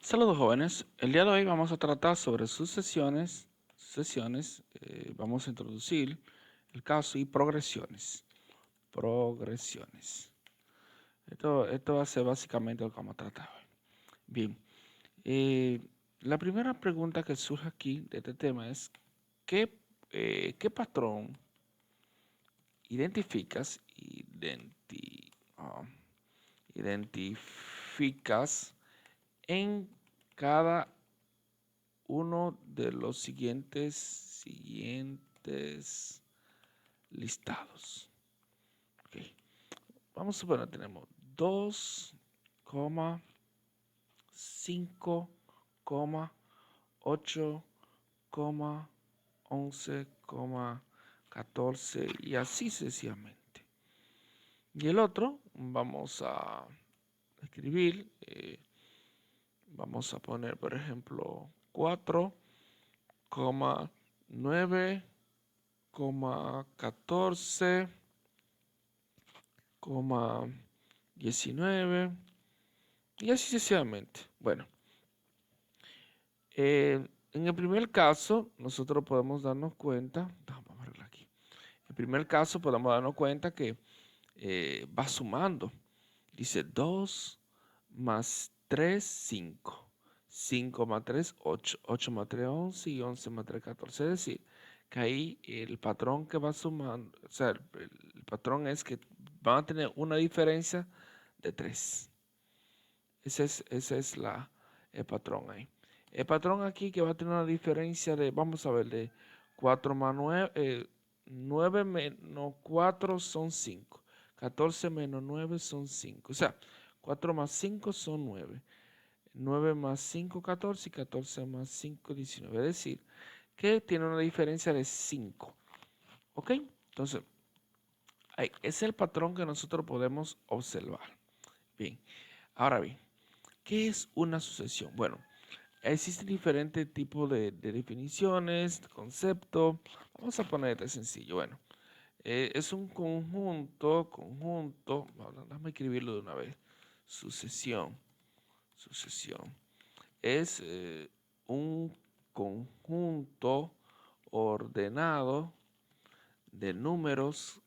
Saludos jóvenes, el día de hoy vamos a tratar sobre vamos a introducir el caso y progresiones. Progresiones. Esto va a ser básicamente lo que vamos a tratar hoy. Bien, eh, la primera pregunta que surge aquí de este tema es, ¿qué patrón identificas, identificas en cada uno de los siguientes listados? Okay. Vamos a suponer que tenemos 2,5, 8, 11, 14 y así sucesivamente. Y el otro vamos a escribir, vamos a poner por ejemplo 4,9, 14, 19 y así sucesivamente. Bueno, en el primer caso nosotros podemos darnos cuenta, vamos a arreglar aquí. En el primer caso podemos darnos cuenta que va sumando. Dice 2 más 3, 5. 5 más 3, 8. 8 más 3, 11 y 11 más 3, 14. Es decir, que ahí el patrón que va sumando, o sea, el patrón es que van a tener una diferencia de 3. Ese es el patrón ahí. El patrón aquí que va a tener una diferencia de, vamos a ver, de 4 más 9, 9 menos 4 son 5. 14 menos 9 son 5. O sea, 4 más 5 son 9. 9 más 5, 14 y 14 más 5, 19. Es decir, que tiene una diferencia de 5. ¿Ok? Entonces, ese es el patrón que nosotros podemos observar. Bien, ahora bien, ¿qué es una sucesión? Bueno, existen diferentes tipos de definiciones, de conceptos. Vamos a poner este sencillo. Bueno, es un conjunto, déjame escribirlo de una vez. Sucesión. Es un conjunto ordenado de números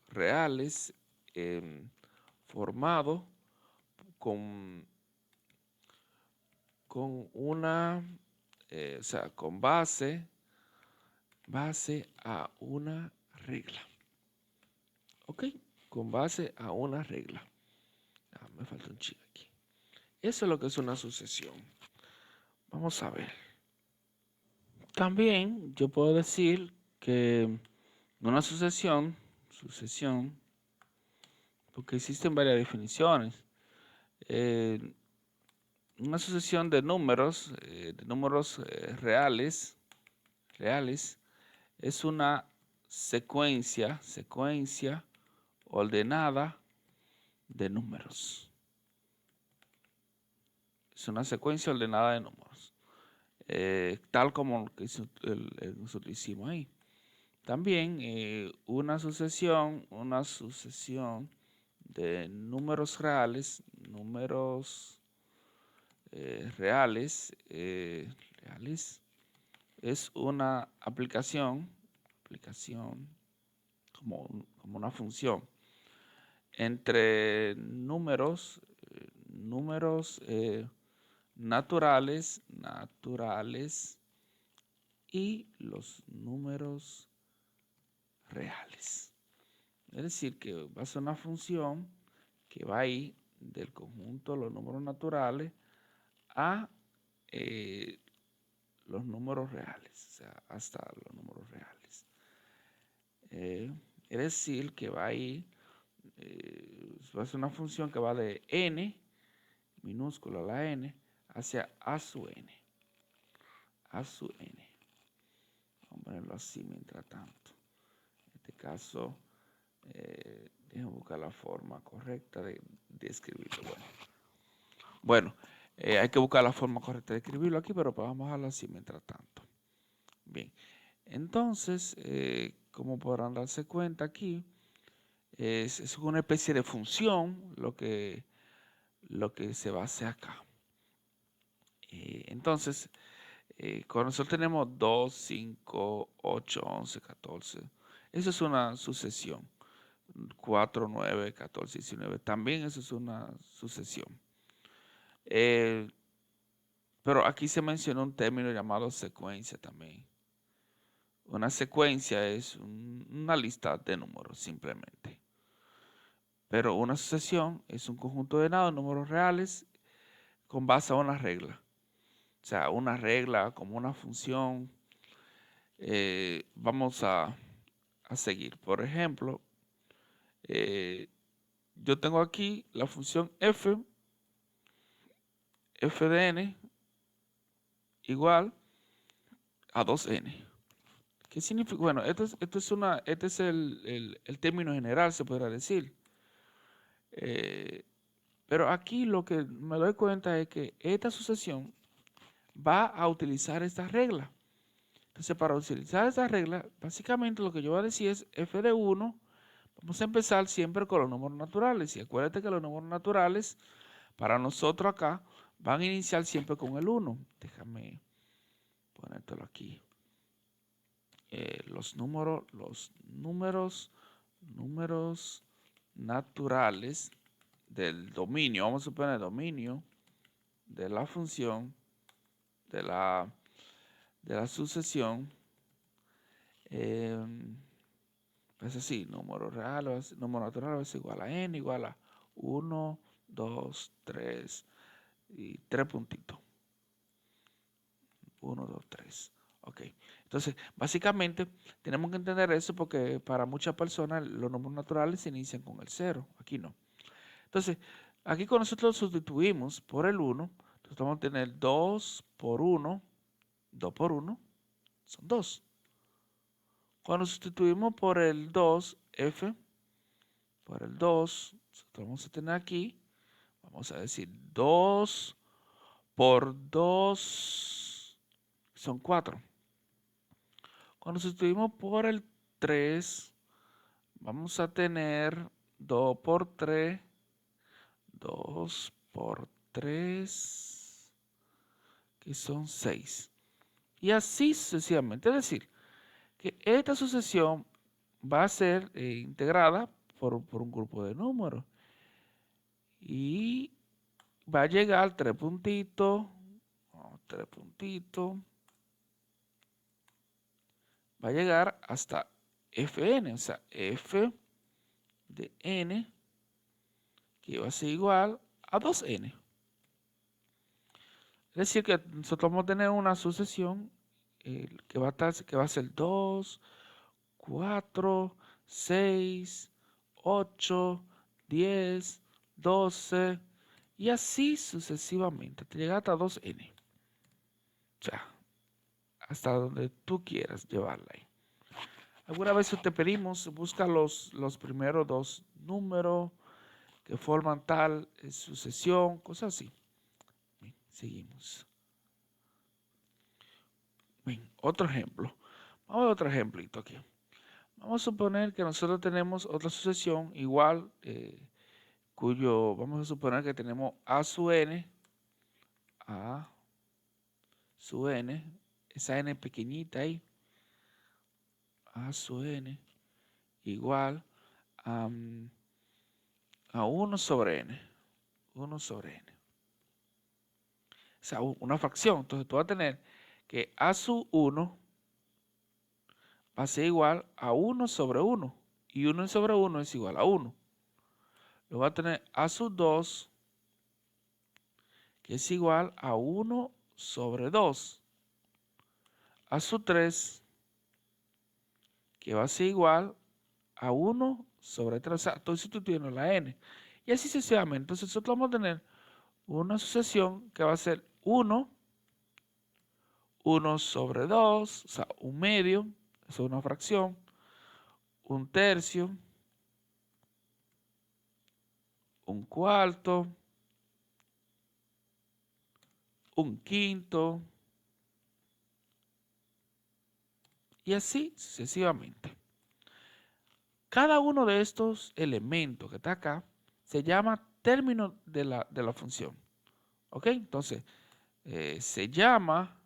reales formado con una, o sea, con base a una regla. ¿Ok? Con base a una regla. Me falta un chile aquí. Eso es lo que es una sucesión. Vamos a ver. También yo puedo decir que una sucesión, porque existen varias definiciones. Eh, una sucesión de números reales, es una secuencia ordenada de números. Es una secuencia ordenada de números. Tal como nosotros hicimos ahí. También una sucesión de números reales, es una aplicación como una función entre números naturales y los números reales. Es decir, que va a ser una función que va a ir del conjunto de los números naturales a los números reales, o sea, hasta los números reales. Es decir, que va a ir, va a ser una función que va de n, minúscula la n, hacia a su n. Vamos a ponerlo así mientras tanto. En este caso, déjenme buscar la forma correcta de escribirlo. Bueno, hay que buscar la forma correcta de escribirlo aquí, pero pues vamos a dejarlo así mientras tanto. Bien, entonces, como podrán darse cuenta aquí, es una especie de función lo que se va a hacer acá. Entonces, cuando nosotros tenemos 2, 5, 8, 11, 14, eso es una sucesión. 4, 9, 14, 19, también eso es una sucesión. Pero aquí se menciona un término llamado secuencia también. Una secuencia es una lista de números simplemente. Pero una sucesión es un conjunto de números reales con base a una regla. O sea, una regla como una función. Vamos a seguir. Por ejemplo, yo tengo aquí la función f de n igual a 2n. ¿Qué significa? Bueno, este es el término general, se podrá decir. Pero aquí lo que me doy cuenta es que esta sucesión va a utilizar esta regla. Entonces, para utilizar esta regla, básicamente lo que yo voy a decir es f de 1. Vamos a empezar siempre con los números naturales. Y acuérdate que los números naturales, para nosotros acá, van a iniciar siempre con el 1. Déjame ponértelo aquí. Los números naturales del dominio, vamos a suponer el dominio de la función de la sucesión, es así, número natural es igual a n igual a 1, 2, 3 y 3 puntitos. 1, 2, 3. Ok. Entonces, básicamente, tenemos que entender eso porque para muchas personas los números naturales se inician con el 0. Aquí no. Entonces, aquí cuando nosotros sustituimos por el 1, entonces vamos a tener 2 por 1. 2 por 1 son 2. Cuando sustituimos por el 2, f, por el 2, nosotros vamos a tener aquí, vamos a decir 2 por 2 son 4. Cuando sustituimos por el 3, vamos a tener 2 por 3, 2 por 3, que son 6. Y así sucesivamente. Es decir, que esta sucesión va a ser integrada por un grupo de números. Y va a llegar 3 puntitos, 3 puntitos. Va a llegar hasta fn, o sea, f de n, que va a ser igual a 2n. Es decir, que nosotros vamos a tener una sucesión que va a ser 2, 4, 6, 8, 10, 12 y así sucesivamente. Te llega hasta 2n. O sea, hasta donde tú quieras llevarla ahí. Alguna vez te pedimos, busca los primeros 2 números que forman tal sucesión, cosas así. Bien, seguimos. Bien, otro ejemplo. Vamos a ver otro ejemplito aquí. Vamos a suponer que nosotros tenemos otra sucesión igual, cuyo vamos a suponer que tenemos a su n, esa n pequeñita ahí, a su n igual a 1 sobre n. 1 sobre n. O sea, una fracción. Entonces tú vas a tener que a su 1 va a ser igual a 1 sobre 1. Y 1 sobre 1 es igual a 1. Lo va a tener a su 2, que es igual a 1 sobre 2. A su 3, que va a ser igual a 1 sobre 3. O sea, estoy sustituyendo la n. Y así sucesivamente. Entonces nosotros vamos a tener una sucesión que va a ser 1, 1 sobre 2, o sea, un medio, eso es una fracción, un tercio, un cuarto, un quinto, y así sucesivamente. Cada uno de estos elementos que está acá se llama término de la función. ¿Ok? Entonces, se llama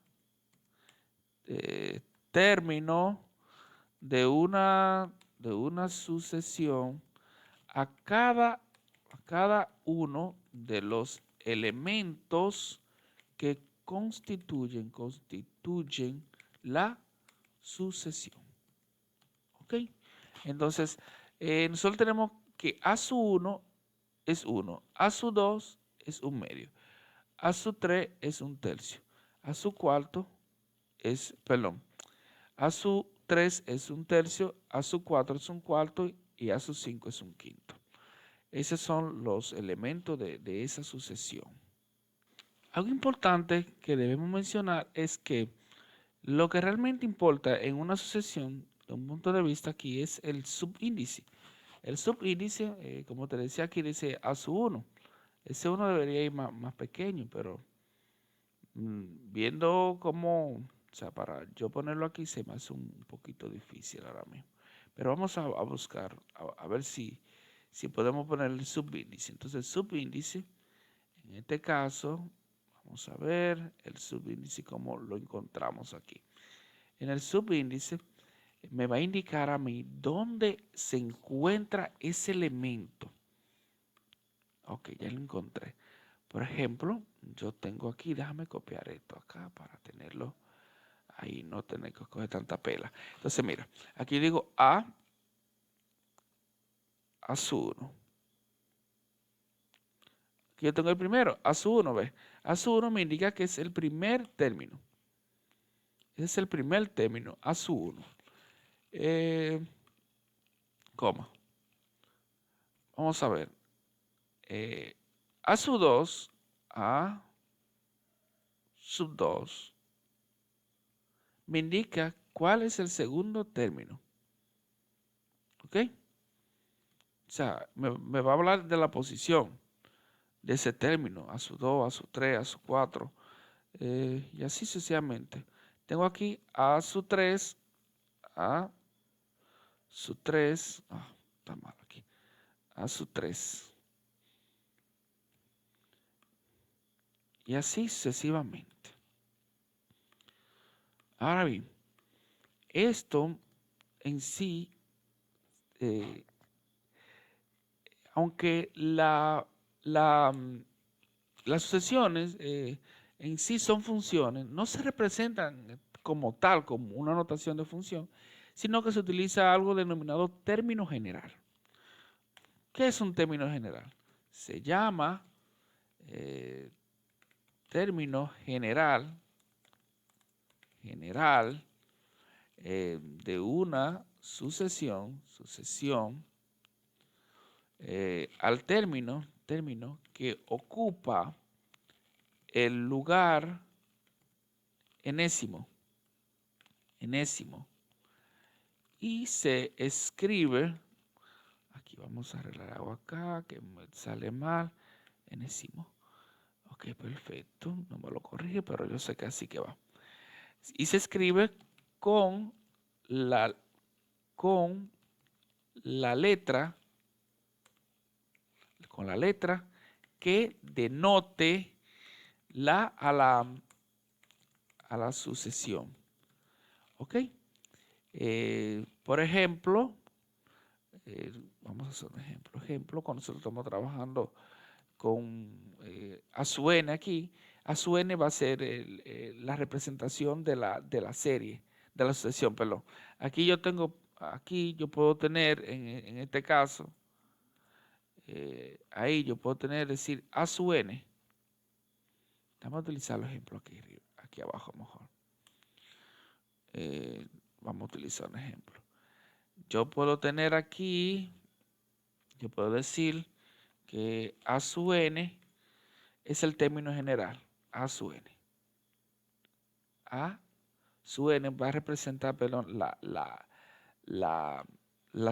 término de una sucesión a cada uno de los elementos que constituyen la sucesión. ¿Ok? Entonces, nosotros tenemos que A su 1 es 1, A su 2 es un medio, A su 3 es un tercio, A su cuarto es, perdón, A su 3 es un tercio, A su 4 es un cuarto y A su 5 es un quinto. Esos son los elementos de esa sucesión. Algo importante que debemos mencionar es que lo que realmente importa en una sucesión, de un punto de vista aquí, es el subíndice. El subíndice, como te decía aquí, dice A su 1. Ese 1 debería ir más pequeño, pero viendo cómo, o sea, para yo ponerlo aquí se me hace un poquito difícil ahora mismo. Pero vamos a buscar, a ver si podemos poner el subíndice. Entonces el subíndice, en este caso, vamos a ver el subíndice como lo encontramos aquí. En el subíndice me va a indicar a mí dónde se encuentra ese elemento. Ok, ya lo encontré. Por ejemplo, yo tengo aquí, déjame copiar esto acá para tenerlo ahí, no tener que coger tanta pela. Entonces, mira, aquí digo A su 1. Aquí yo tengo el primero, A su 1, ¿ves? A su 1 me indica que es el primer término. Ese es el primer término, A su 1. Coma. Vamos a ver. A su 2, A sub 2, me indica cuál es el segundo término. ¿Ok? O sea, me va a hablar de la posición de ese término, A su 2, A su 3, A su 4, y así sucesivamente. Tengo aquí A su 3, A su 3, está mal aquí, A su 3. Y así sucesivamente. Ahora bien, esto en sí, aunque las sucesiones en sí son funciones, no se representan como tal, como una notación de función, sino que se utiliza algo denominado término general. ¿Qué es un término general? Se llama término general de una sucesión al término que ocupa el lugar enésimo y se escribe, aquí vamos a arreglar algo acá que me sale mal, enésimo. Ok, perfecto, no me lo corrige, pero yo sé que así que va. Y se escribe con la letra que denote a la sucesión. ¿Ok? Por ejemplo, vamos a hacer un ejemplo. Cuando nosotros estamos trabajando con A su n aquí, A su n va a ser la representación de la serie, de la sucesión, perdón. Aquí yo puedo tener, en este caso, ahí yo puedo tener, decir A su n. Vamos a utilizar el ejemplo aquí abajo mejor. Vamos a utilizar un ejemplo. Yo puedo tener aquí, yo puedo decir que A su n es el término general, A su n. A su n va a representar, perdón, la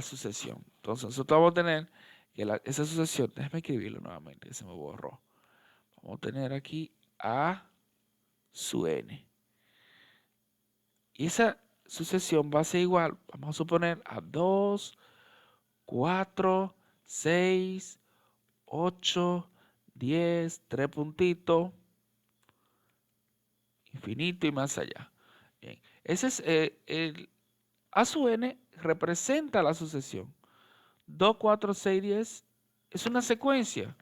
sucesión. Entonces nosotros vamos a tener que esa sucesión, déjame escribirlo nuevamente, que se me borró. Vamos a tener aquí A su n. Y esa sucesión va a ser igual, vamos a suponer, a 2, 4, 6, 8, 10, 3 puntitos, infinito y más allá. Bien, ese es el A sub n representa la sucesión. 2, 4, 6, 10 es una secuencia,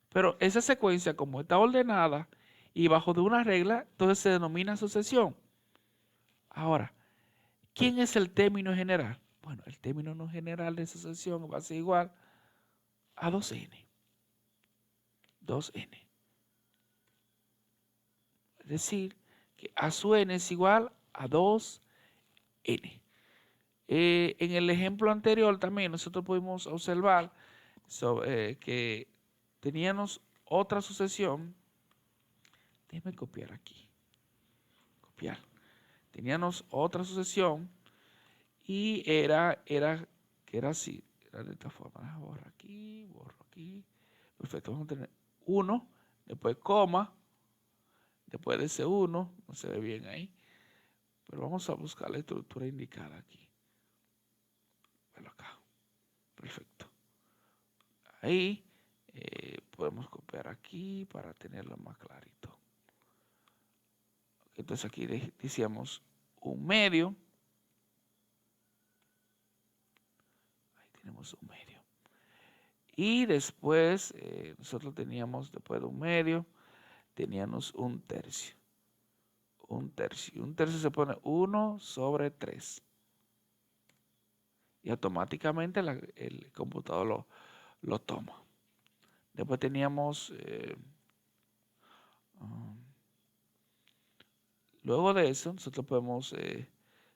pero esa secuencia, como está ordenada y bajo de una regla, entonces se denomina sucesión. Ahora, ¿quién es el término general? Bueno, el término no general de sucesión va a ser igual a 2n. 2n. Es decir, que A sub n es igual a 2n. En el ejemplo anterior también nosotros pudimos observar que teníamos otra sucesión. Déjeme copiar aquí. Copiar. Teníamos otra sucesión y era así. Era de esta forma. Borro aquí. Perfecto. Vamos a tener 1, después coma, después de ese 1, no se ve bien ahí. Pero vamos a buscar la estructura indicada aquí. Bueno, acá. Perfecto. Ahí podemos copiar aquí para tenerlo más clarito. Entonces aquí decíamos un medio. Ahí tenemos un medio. Y después nosotros teníamos, después de un medio, teníamos un tercio. Un tercio. Un tercio se pone 1 sobre 3. Y automáticamente el computador lo toma. Después teníamos... luego de eso, nosotros podemos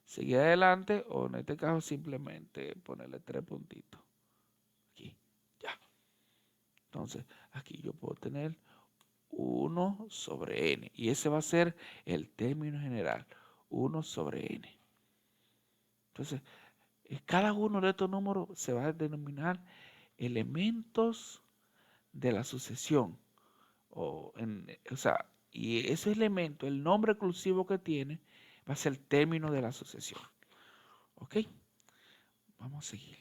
seguir adelante o en este caso simplemente ponerle 3 puntitos. Aquí, ya. Entonces, aquí yo puedo tener 1 sobre n. Y ese va a ser el término general. 1 sobre n. Entonces, cada uno de estos números se va a denominar elementos de la sucesión. Y ese elemento, el nombre exclusivo que tiene, va a ser el término de la sucesión. ¿Ok? Vamos a seguir.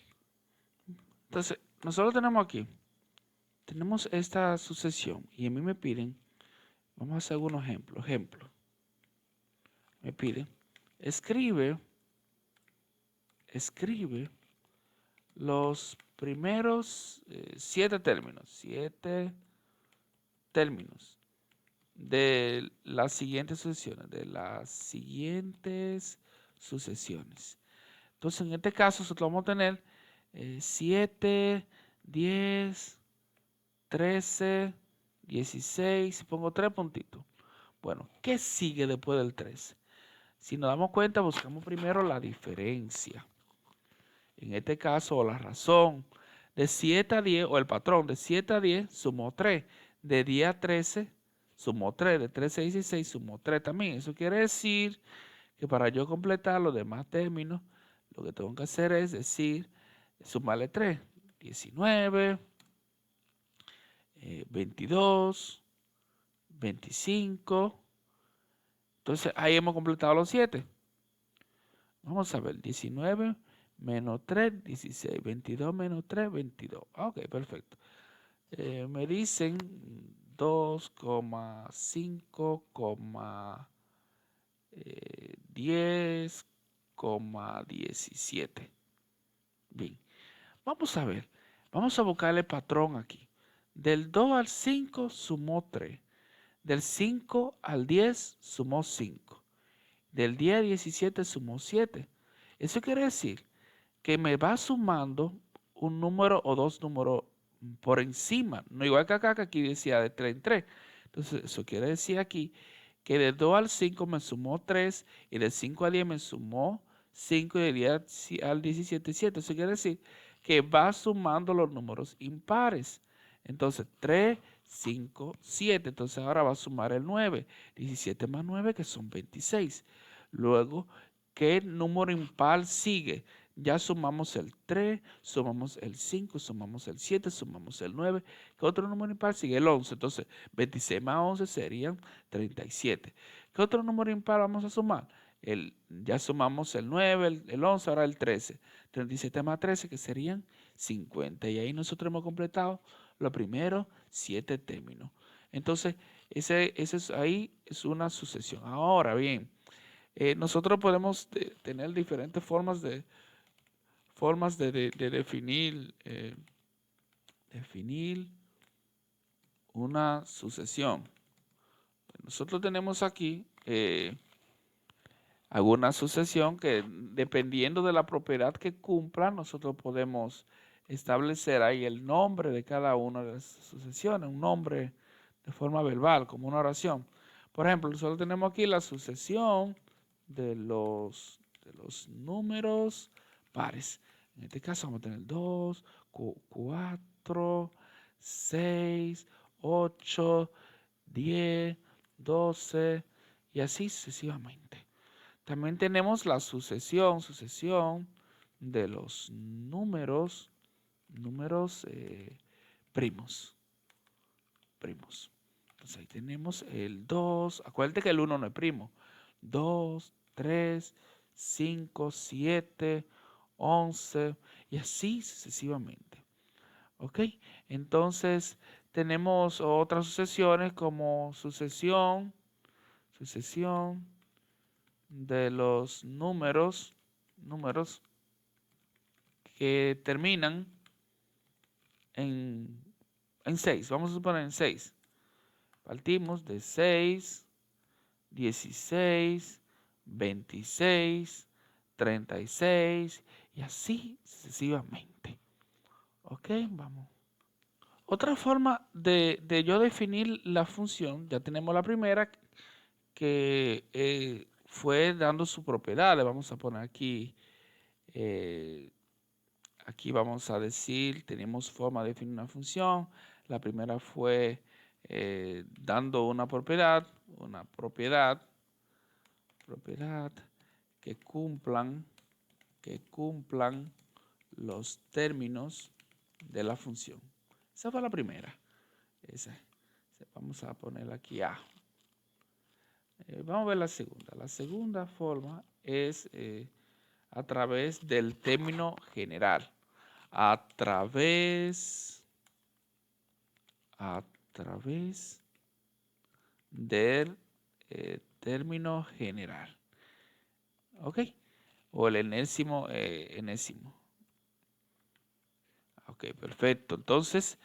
Entonces, nosotros tenemos esta sucesión y a mí me piden, vamos a hacer algunos ejemplos. Me piden, escribe los primeros 7 términos. 7 términos de las siguientes sucesiones. Entonces, en este caso, nosotros vamos a tener 7, 10, 13, 16. Pongo 3 puntitos. Bueno, ¿qué sigue después del 13? Si nos damos cuenta, buscamos primero la diferencia. En este caso, o la razón. De 7 a 10, o el patrón, de 7 a 10, sumo 3. De 10 a 13, sumo 3. De 13 a 16, sumo 3 también. Eso quiere decir que para yo completar los demás términos, lo que tengo que hacer es decir, sumarle 3. 19, 22, 25. Entonces, ahí hemos completado los 7. Vamos a ver, 19 menos 3, 16. 22 menos 3, 22. Ok, perfecto. Me dicen 2,5,10,17. Bien, vamos a ver. Vamos a buscar el patrón aquí. Del 2 al 5 sumó 3. Del 5 al 10 sumó 5. Del 10 al 17 sumó 7. Eso quiere decir que me va sumando un número o dos números por encima. No igual que acá, que aquí decía de 3 en 3. Entonces, eso quiere decir aquí que de 2 al 5 me sumó 3 y del 5 al 10 me sumó 5 y de 10 al 17, 7. Eso quiere decir que va sumando los números impares. Entonces, 3, 5, 7. Entonces, ahora va a sumar el 9. 17 más 9, que son 26. Luego, ¿qué número impar sigue? Ya sumamos el 3, sumamos el 5, sumamos el 7, sumamos el 9. ¿Qué otro número impar sigue? El 11. Entonces, 26 más 11 serían 37. ¿Qué otro número impar vamos a sumar? Ya sumamos el 9, el 11, ahora el 13. 37 más 13, que serían 50. Y ahí nosotros hemos completado los primeros 7 términos. Entonces, ahí es una sucesión. Ahora bien, nosotros podemos tener diferentes formas de definir una sucesión. Nosotros tenemos aquí alguna sucesión que, dependiendo de la propiedad que cumpla, nosotros podemos establecer ahí el nombre de cada una de las sucesiones, un nombre de forma verbal, como una oración. Por ejemplo, nosotros tenemos aquí la sucesión de los números pares. En este caso vamos a tener 2, 4, 6, 8, 10, 12 y así sucesivamente. También tenemos la sucesión de los números primos. Entonces ahí tenemos el 2. Acuérdate que el 1 no es primo. 2, 3, 5, 7, 11 y así sucesivamente. ¿Ok? Entonces tenemos otras sucesiones como sucesión de los números que terminan en 6. Vamos a suponer en 6. Partimos de 6, 16, 26, 36 y así sucesivamente. Ok, vamos. Otra forma de yo definir la función, ya tenemos la primera que fue dando su propiedad. Le vamos a poner aquí, aquí vamos a decir, tenemos forma de definir una función. La primera fue dando una propiedad que cumplan los términos de la función. Esa fue la primera. Esa. Vamos a ponerla aquí A. Vamos a ver la segunda. La segunda forma es a través del término general. A través del término general. ¿Ok? O el enésimo. Ok, perfecto. Entonces,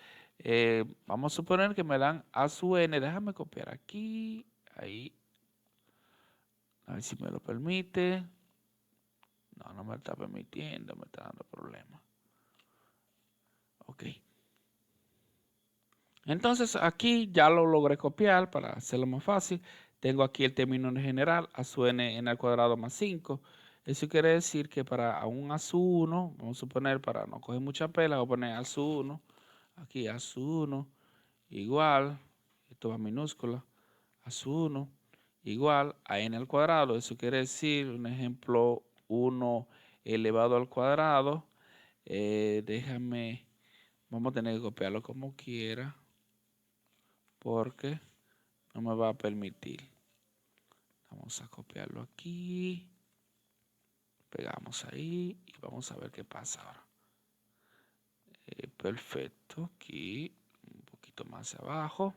vamos a suponer que me dan A sub n. Déjame copiar aquí. Ahí. A ver si me lo permite. No, no me está permitiendo. Me está dando problemas. Ok. Entonces, aquí ya lo logré copiar para hacerlo más fácil. Tengo aquí el término en general. A sub n al cuadrado más 5. Eso quiere decir que para un A sub 1, vamos a suponer, para no coger mucha pela, voy a poner A sub 1. Aquí A sub 1 igual, esto va minúscula, A sub 1 igual a n al cuadrado. Eso quiere decir, un ejemplo, 1 elevado al cuadrado. Vamos a tener que copiarlo como quiera, porque no me va a permitir. Vamos a copiarlo aquí, pegamos ahí y vamos a ver qué pasa ahora. Perfecto, aquí un poquito más abajo.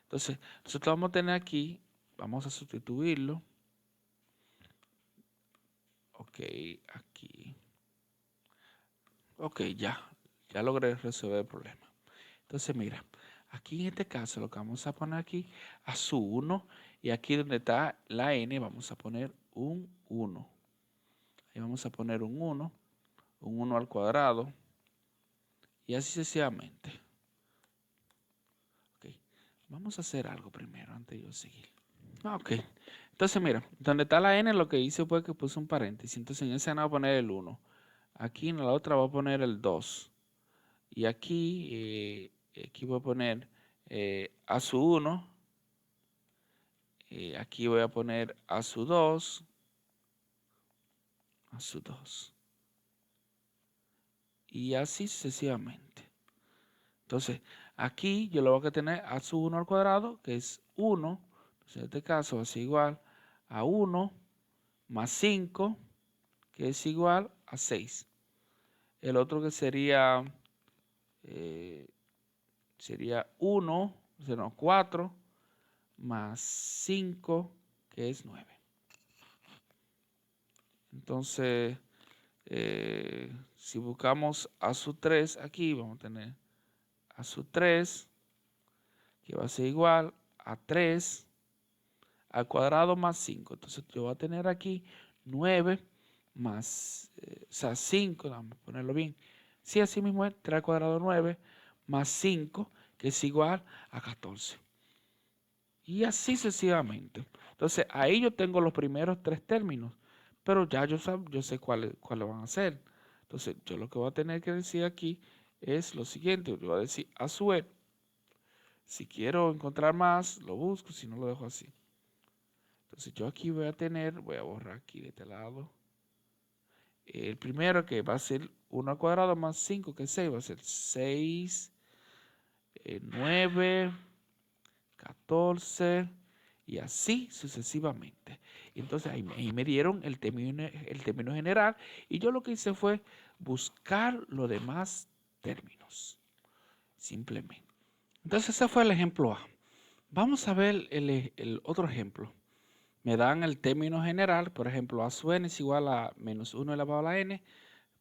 Entonces, nosotros vamos a tener aquí, vamos a sustituirlo. Ok, aquí. Ok, ya logré resolver el problema. Entonces, mira, aquí en este caso lo que vamos a poner aquí, a su 1, y aquí donde está la n vamos a poner un 1. Ahí vamos a poner un 1 al cuadrado, y así sucesivamente. Ok, vamos a hacer algo primero antes de yo seguir. Ok, entonces mira, donde está la n lo que hice fue que puse un paréntesis. Entonces en esa no voy a poner el 1. Aquí en la otra voy a poner el 2. Y aquí voy a poner A su 1. Aquí voy a poner A su 2. A su 2. Y así sucesivamente. Entonces, aquí yo lo voy a tener A su 1 al cuadrado, que es 1. Entonces, en este caso va a ser igual a 1 más 5, que es igual a 6. El otro que sería 1, no, 4 más 5, que es 9. Entonces, si buscamos a su 3 aquí, vamos a tener a su 3, que va a ser igual a 3 al cuadrado más 5. Entonces, yo voy a tener aquí 9 más, o sea, 5, vamos a ponerlo bien. Sí, así mismo es, 3 al cuadrado 9 más 5, que es igual a 14. Y así sucesivamente. Entonces, ahí yo tengo los primeros 3 términos, pero ya yo sé cuáles van a ser. Entonces, yo lo que voy a tener que decir aquí es lo siguiente. Yo voy a decir a su vez. Si quiero encontrar más, lo busco, si no lo dejo así. Entonces, yo aquí voy a borrar aquí de este lado. El primero que va a ser 1 al cuadrado más 5, que es 6, va a ser 6, 9, 14 y así sucesivamente. Y entonces ahí me dieron el término general y yo lo que hice fue buscar los demás términos, simplemente. Entonces ese fue el ejemplo A. Vamos a ver el otro ejemplo. Me dan el término general, por ejemplo, a su n es igual a menos 1 elevado a la n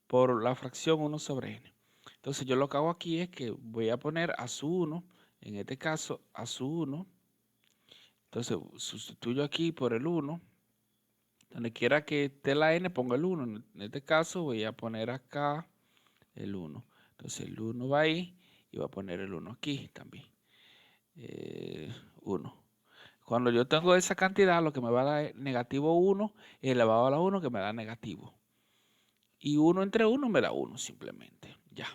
por la fracción 1 sobre n. Entonces yo lo que hago aquí es que voy a poner a su 1, en este caso a su 1. Entonces sustituyo aquí por el 1. Donde quiera que esté la n, pongo el 1. En este caso voy a poner acá el 1. Entonces el 1 va ahí y voy a poner el 1 aquí también. 1. Cuando yo tengo esa cantidad, lo que me va a dar es negativo 1 elevado a la 1, que me da negativo. Y 1 entre 1 me da 1 simplemente. Ya.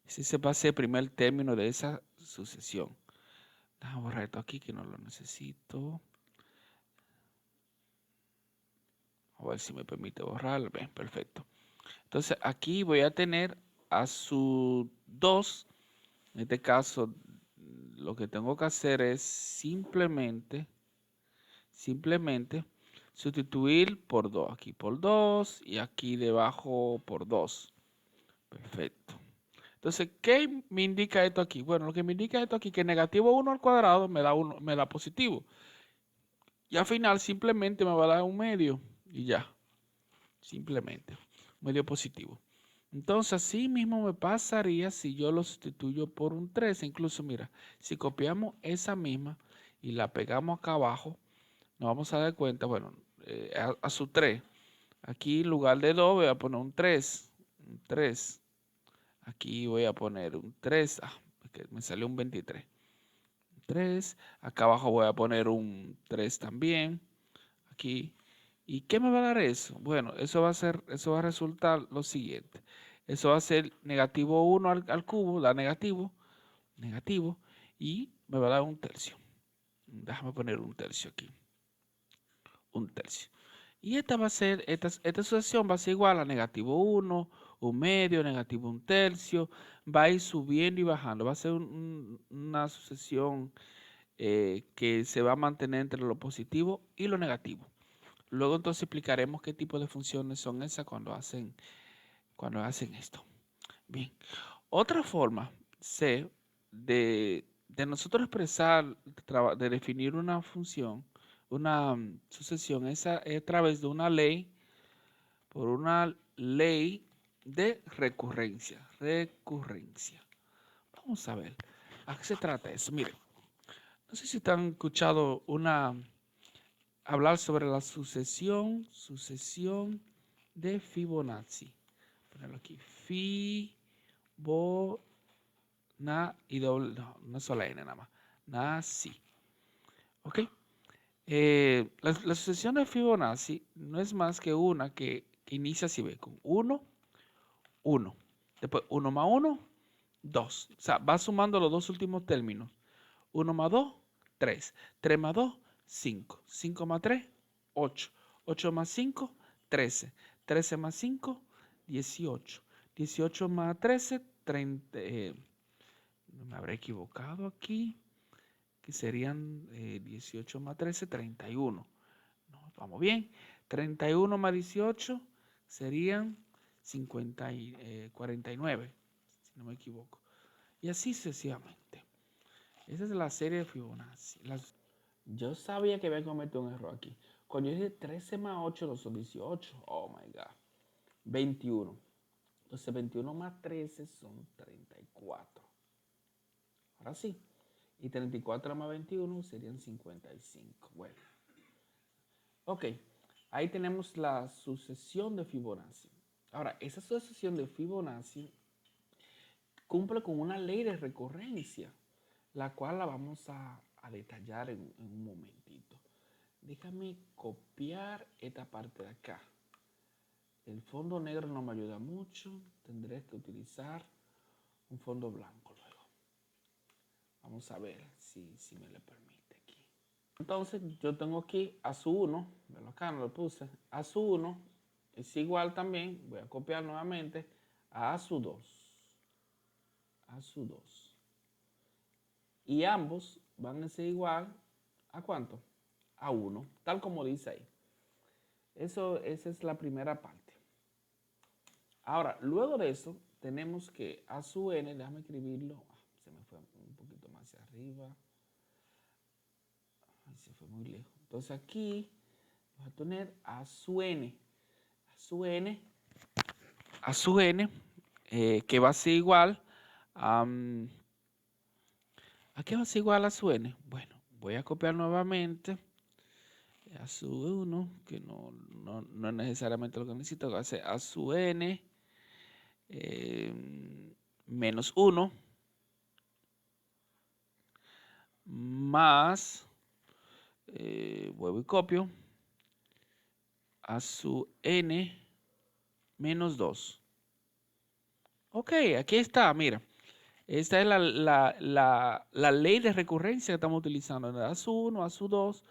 Ese se va a ser el primer término de esa sucesión. Déjame borrar esto aquí que no lo necesito. A ver si me permite borrarlo. Bien, perfecto. Entonces aquí voy a tener a su 2. En este caso, lo que tengo que hacer es simplemente sustituir por 2. Aquí por 2 y aquí debajo por 2. Perfecto. Entonces, ¿qué me indica esto aquí? Bueno, lo que me indica esto aquí es que negativo 1 al cuadrado me da positivo. Y al final simplemente me va a dar un medio y ya. Simplemente. Medio positivo. Entonces, así mismo me pasaría si yo lo sustituyo por un 3. Incluso, mira, si copiamos esa misma y la pegamos acá abajo, nos vamos a dar cuenta, bueno, a su 3. Aquí en lugar de 2 voy a poner un 3. Un 3. Aquí voy a poner un 3. Porque me salió un 23. 3. Acá abajo voy a poner un 3 también. Aquí. ¿Y qué me va a dar eso? Bueno, eso va a resultar lo siguiente. Eso va a ser negativo 1 al cubo, da negativo, negativo, y me va a dar un tercio. Déjame poner un tercio aquí. Un tercio. Y esta sucesión va a ser igual a negativo 1, un medio, negativo un tercio. Va a ir subiendo y bajando. Va a ser una sucesión que se va a mantener entre lo positivo y lo negativo. Luego entonces explicaremos qué tipo de funciones son esas cuando hacen esto. Bien, otra forma de nosotros expresar, de definir una función, una sucesión, es a través de una ley, por una ley de recurrencia. Recurrencia. Vamos a ver, ¿a qué se trata eso? Miren, no sé si te han escuchado hablar sobre la sucesión de Fibonacci. Ponerlo aquí. Y doble, no, una sola N nada más. Nazi. ¿Ok? La sucesión de Fibonacci no es más que una que inicia así, ve, con 1, 1. Después 1 más 1, 2. O sea, va sumando los dos últimos términos. 1 más 2, 3. 3 más 2, 5. 5 más 3, 8. 8 más 5, 13. 13 más 5, 18. 18 más 13, 30. No me habré equivocado aquí. Que serían 18 más 13, 31. No, vamos bien. 31 más 18 serían 49, si no me equivoco. Y así sucesivamente. Esa es la serie de Fibonacci. Yo sabía que había cometido un error aquí. Cuando yo dije 13 más 8 no son 18. Oh my God. 21. Entonces 21 más 13 son 34. Ahora sí. Y 34 más 21 serían 55. Bueno. Ok. Ahí tenemos la sucesión de Fibonacci. Ahora, esa sucesión de Fibonacci cumple con una ley de recurrencia, la cual la vamos a detallar en un momentito. Déjame copiar esta parte de acá. El fondo negro no me ayuda mucho. Tendré que utilizar un fondo blanco luego. Vamos a ver si me lo permite aquí. Entonces yo tengo aquí a su 1. Velo acá, no lo puse. A su 1 es igual también. Voy a copiar nuevamente a su 2. A su 2. Y ambos van a ser igual a ¿cuánto? A 1, tal como dice ahí. Esa es la primera parte. Ahora, luego de eso, tenemos que a su n, déjame escribirlo, se me fue un poquito más hacia arriba. Ay, se fue muy lejos. Entonces aquí vamos a tener a su n. A su n, que va a ser igual a... ¿A qué va a ser igual a su n? Bueno, voy a copiar nuevamente a su 1, que no es necesariamente lo que necesito, va a ser a su n menos 1 más, vuelvo y copio, a su n menos 2. Ok, aquí está, mira. Esta es la ley de recurrencia que estamos utilizando. A su 1, a su 2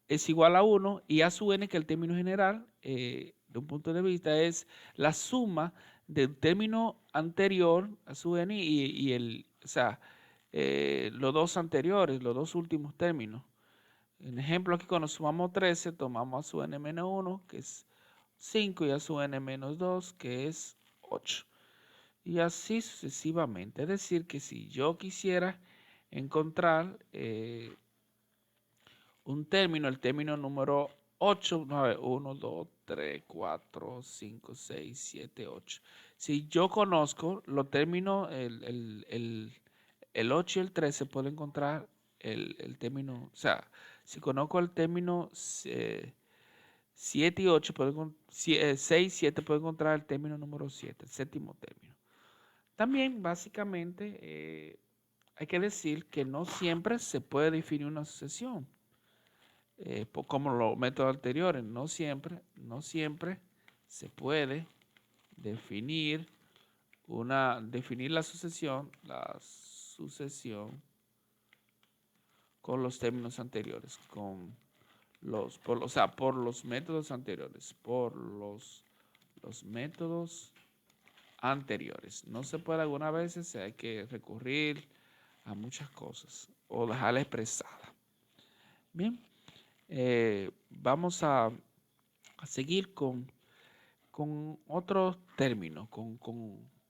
es igual a 1 y a su n, que el término general, de un punto de vista, es la suma del término anterior a su n y el, o sea, los dos anteriores, los dos últimos términos. En ejemplo, aquí cuando sumamos 13, tomamos a su n menos 1, que es 5, y a su n menos 2, que es 8. Y así sucesivamente. Es decir, que si yo quisiera encontrar un término, el término número 8, 9, 1, 2, 3, 4, 5, 6, 7, 8. Si yo conozco los términos, el 8 y el 13, puedo encontrar el término, o sea, si conozco el término 7 y 8, 6 y 7, puedo encontrar el término número 7, el séptimo término. También, básicamente, hay que decir que no siempre se puede definir una sucesión. Como los métodos anteriores, no siempre se puede definir la sucesión con los términos anteriores, por los métodos anteriores, los métodos anteriores. No se puede, algunas veces hay que recurrir a muchas cosas o dejarla expresada. Bien, vamos a seguir con otros términos, con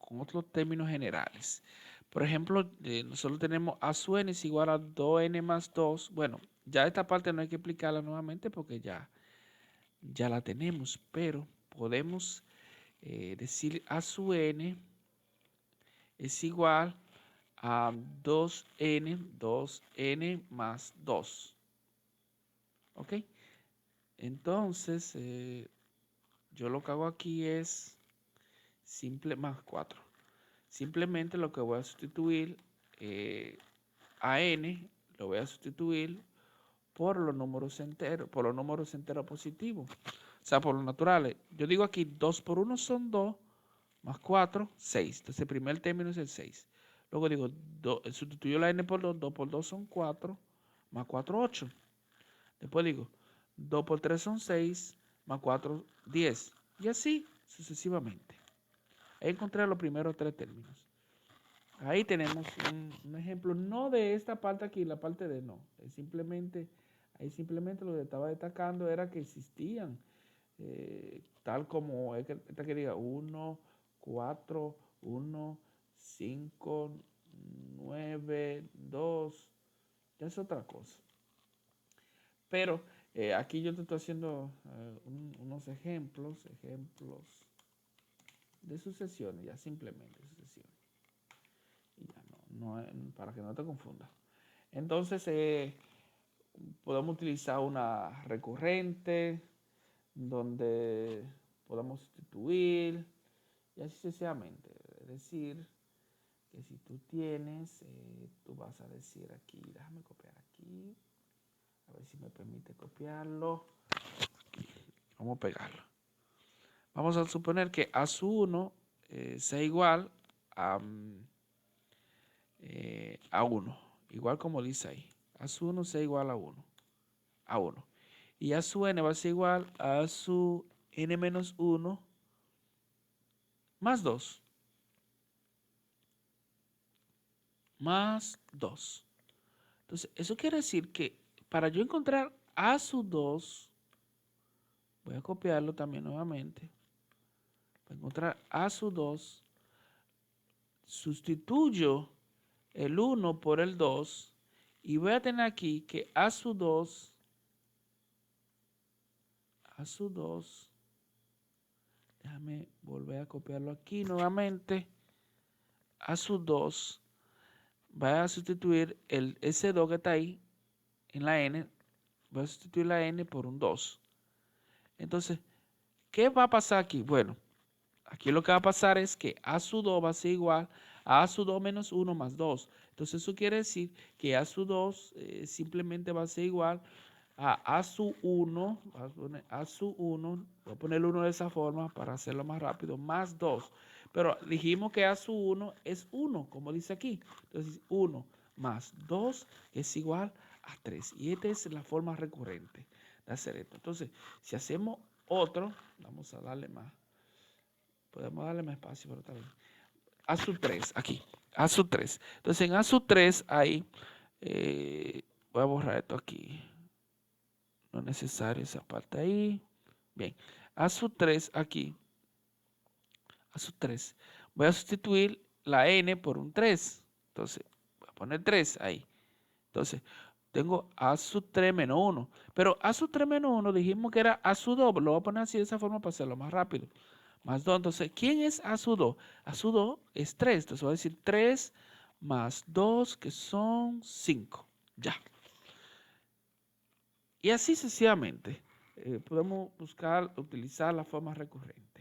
otros términos generales. Por ejemplo, nosotros tenemos a su n es igual a 2n más 2. Bueno, ya esta parte no hay que explicarla nuevamente porque ya la tenemos, pero podemos decir a su n es igual a 2n más 2. ¿Ok? Entonces, yo lo que hago aquí es más 4. Simplemente lo que voy a sustituir a n, lo voy a sustituir por los números enteros, positivos. O sea, por los naturales. Yo digo aquí 2 por 1 son 2, más 4, 6. Entonces el primer término es el 6. Luego digo, sustituyo la n por 2, 2 por 2 son 4, más 4, 8. Después digo, 2 por 3 son 6, más 4, 10. Y así sucesivamente. Ahí encontré los primeros 3 términos. Ahí tenemos un ejemplo, no de esta parte aquí, la parte de no. Ahí simplemente lo que estaba destacando era que existían, tal como esta que diga 1, 4, 1, 5, 9, 2, ya es otra cosa. Pero aquí yo te estoy haciendo unos ejemplos de sucesiones, ya simplemente sucesiones. Y ya para que no te confundas. Entonces, podemos utilizar una recurrente donde podamos sustituir y así sucesivamente. Es decir, que si tú tienes, tú vas a decir aquí, déjame copiar aquí, a ver si me permite copiarlo. Vamos a pegarlo. Vamos a suponer que A sub 1 sea igual a 1, igual como dice ahí. A sub 1 sea igual a 1. A 1. Y A sub n va a ser igual a A sub n menos 1 más 2. Más 2. Entonces, eso quiere decir que para yo encontrar A sub 2, voy a copiarlo también nuevamente. Para encontrar A sub 2, sustituyo el 1 por el 2 y voy a tener aquí que A sub 2, déjame volver a copiarlo aquí nuevamente. A sub 2 va a sustituir el S2 que está ahí en la N, voy a sustituir la N por un 2. Entonces, ¿qué va a pasar aquí? Bueno, aquí lo que va a pasar es que A sub 2 va a ser igual a sub 2 menos 1 más 2. Entonces, eso quiere decir que A sub 2 simplemente va a ser igual a sub 1, A sub 1, voy a poner el 1 de esa forma para hacerlo más rápido, más 2. Pero dijimos que A sub 1 es 1, como dice aquí. Entonces, 1 más 2 es igual a 3. Y esta es la forma recurrente de hacer esto. Entonces, si hacemos otro, vamos a darle más. Podemos darle más espacio, pero está bien. A sub 3, aquí. A sub 3. Entonces, en A sub 3 ahí, voy a borrar esto aquí. No es necesario esa parte ahí. Bien. A sub 3 aquí. A sub 3. Voy a sustituir la n por un 3. Entonces, voy a poner 3 ahí. Entonces, tengo A sub 3 menos 1. Pero A sub 3 menos 1 dijimos que era A sub 2. Lo voy a poner así de esa forma para hacerlo más rápido. Más 2. Entonces, ¿quién es A sub 2? A sub 2 es 3. Entonces, voy a decir 3 más 2, que son 5. Ya. Y así sucesivamente. Podemos utilizar la forma recurrente.